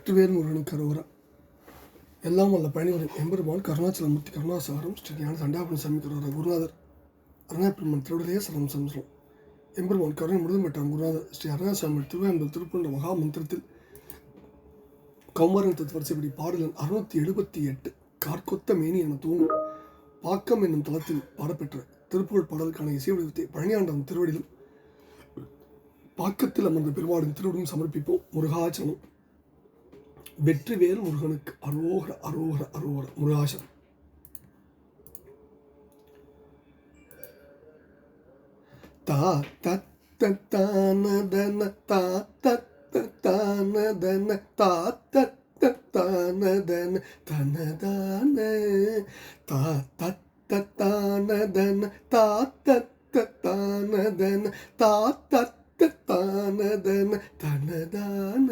வெற்றிவேல் முருகனுக்கு அரோகரா. எல்லாம் வல்ல பழனிவரும் எம்பெருமான் கருணாச்சலமூர்த்தி கருணாசாகரம் ஸ்ரீ ஞான சண்டாபுரம் சாமி கரோரா. குருநாதர் அருணாபெருமான் திருவிடையே சரணம் சம்சரம். எம்பெருமான் கருணை முழுதும் பெற்றான் குருநாதர் ஸ்ரீ அருணாசாமி திருவேம்பல் திருப்பன்ற மகா மந்திரத்தில் கௌமாரன் தத்துவரிசைப்படி பாடலன் 678 கார்கொத்த மேனி என தூங்கும் பாக்கம் என்னும் தளத்தில் பாடப்பெற்ற திருப்புகழ் பாடலுக்கான இசை வடிவத்தை பழனியாண்டவன் திருவடியிலும் பாக்கத்தில் அமர்ந்த பெருமாடின் திருவடியும் சமர்ப்பிப்போம். முருகாச்சலம். வெற்றிவேல் முருகனுக்கு அரோகர அரோகர அரோகர. முருகாசனம். தா தத்தனதன தா தத்தனதன தா தத்தனதன தனதான தா தத்தனதன தா தத்தனதன தா தத்தனதன தனதான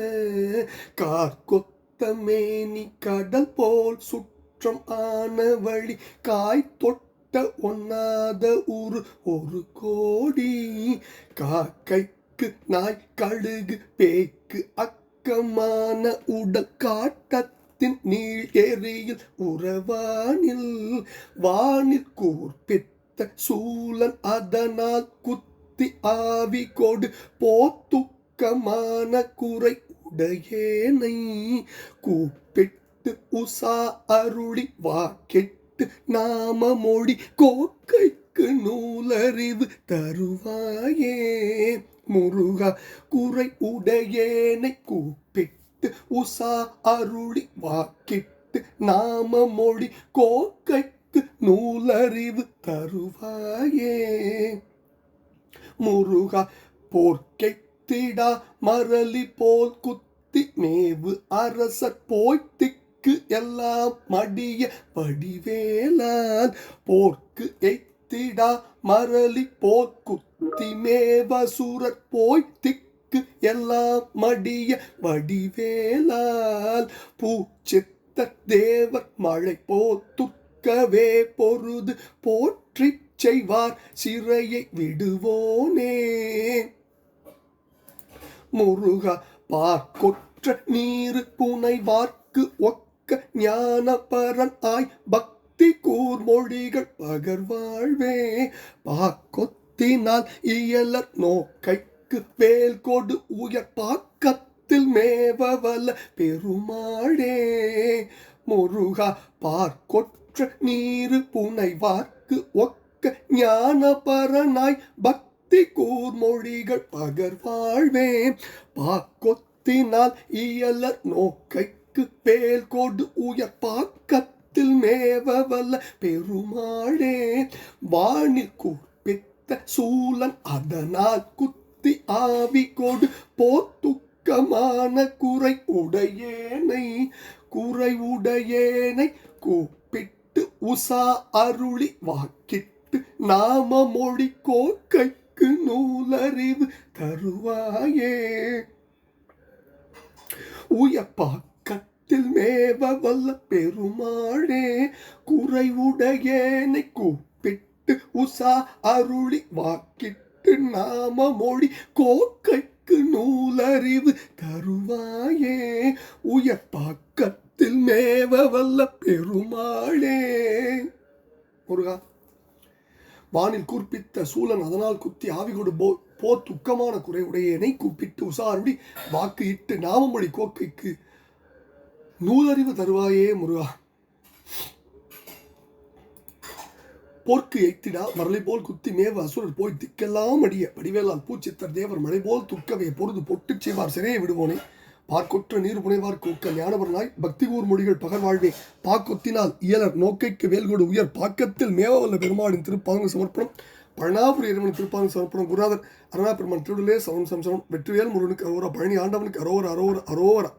கார்கொத்தமேனி கடல் போல் சுற்றம் ஆன வழி காய் தொட்ட ஒண்ணாத ஊரு ஒரு கோடி காக்கைக்கு நாய் கழுகு பேக்கு அக்கமான உடல் காட்டத்தின் நீள் எரியில் உறவானில் வானில் கூர்ப்பித்த சூழன் அதனால் குத்தி ஆவி கொடு போத்துக்கமான குறை உடையேனை கூப்பிட்டு உசா அருளி வாக்கெட்டு நாம மொழி கோக்கைக்கு நூலறிவு தருவாயே முருகா. குறை உடையேனை கூப்பிட்டு உசா அருளி வாக்கிட்டு நாம மொழி கோக்கைக்கு நூலறிவு தருவாயே முருகா. போர்க்கெத்திடா மரளி போல் குத்தி மேவு அரசர் போய்த்திக்கு எல்லாம் மடிய வடிவேலால் போர்க்கு எத்திடா மரளி போல் குத்தி மேவசூரர் போய்த்திக்கு எல்லாம் மடிய வடிவேலால் பூச்சித்த தேவர் மழை போல் துக்கவே பொருது போற்றி செய்வார் சிறையை விடுவோனே முருகா. பார்க்கொற்ற நீரு புனைவார்க்கு ஒக்க ஞான பரன் ஆய் பக்தி கூர்மொழிகள் பகர்வாழ்வே பாக்கொத்தினால் இயலர் நோக்கைக்கு வேல் கொடு உயர் பாக்கத்தில் மேவவல்ல பெருமாளே முருகா. பார்க்கொற்ற நீரு புனைவார்க்கு ஒக்க ஞான பரனாய் பக்தி கூர்மொழிகள் பகர்வாழ்வே பாக்கொத்தினால் இயலர் நோக்கைக்கு வேல் கொடு உயர் பாக்கத்தில் மேவவல்ல பெருமாளே வானில் கூர்ப்பித்த சூழன் அதனால் குத்தி ஆவி கொடு போத்துக்கமான குறை உடையேனை கூப்பிட்டு உசா அருளி வாக்கிட்டு நாம மொழி கோக்கைக்கு நூலறிவு தருவாயே உயப்பாக்கத்தில் மேவ வல்ல பெருமாளே. குறை உடையேனை கூப்பிட்டு உசா அருளி வாக்கிட்டு நாம மொழி கோக்கைக்கு நூலறிவு தருவாயே உயப்பாக்கத்தில் மேவ வல்ல பெருமாளே முருகா. வானில் கூர்ப்பித்த சூழன் அதனால் குத்தி ஆவிகொடு போத்துக்கமான குறை உடையேனை கூப்பிட்டு உசாருடி வாக்கு இட்டு நாமமொழி கோக்கைக்கு நூலறிவு தருவாயே முருகா. போர்க்கு எய்த்திடா மரளை போல் குத்தி மேவ அசுரர் போய் திக்கெல்லாம் அடிய வடிவேலால் பூச்சித்தர் தேவர் மழை போல் துக்கவே பொருது பொட்டு செய்வார் சிறையை விடுவோனே பார்க்கொற்ற நீர் புனைவார் கோக்க ஞானபரனாய் பக்தி கூர் மொழிகள் பகர்வாழ்வே பாக்கொத்தினால் இயலர் நோக்கைக்கு வேல்கொடு உயர் பாக்கத்தில் மேவவல்ல பெருமாளின் திருப்பாதங்கள் சமர்ப்பணம். பழனாபுரி இறைவன் திருப்பாதங்கள் சமர்ப்பணம். குருநாதர் அருணாபெருமான் திருவிடையே சரணம் சம்சரம். வெற்றிவேல் முருகனுக்கு அரோகரா. பழனி ஆண்டவனுக்கு அரோகரா அரோகரா அரோகரா.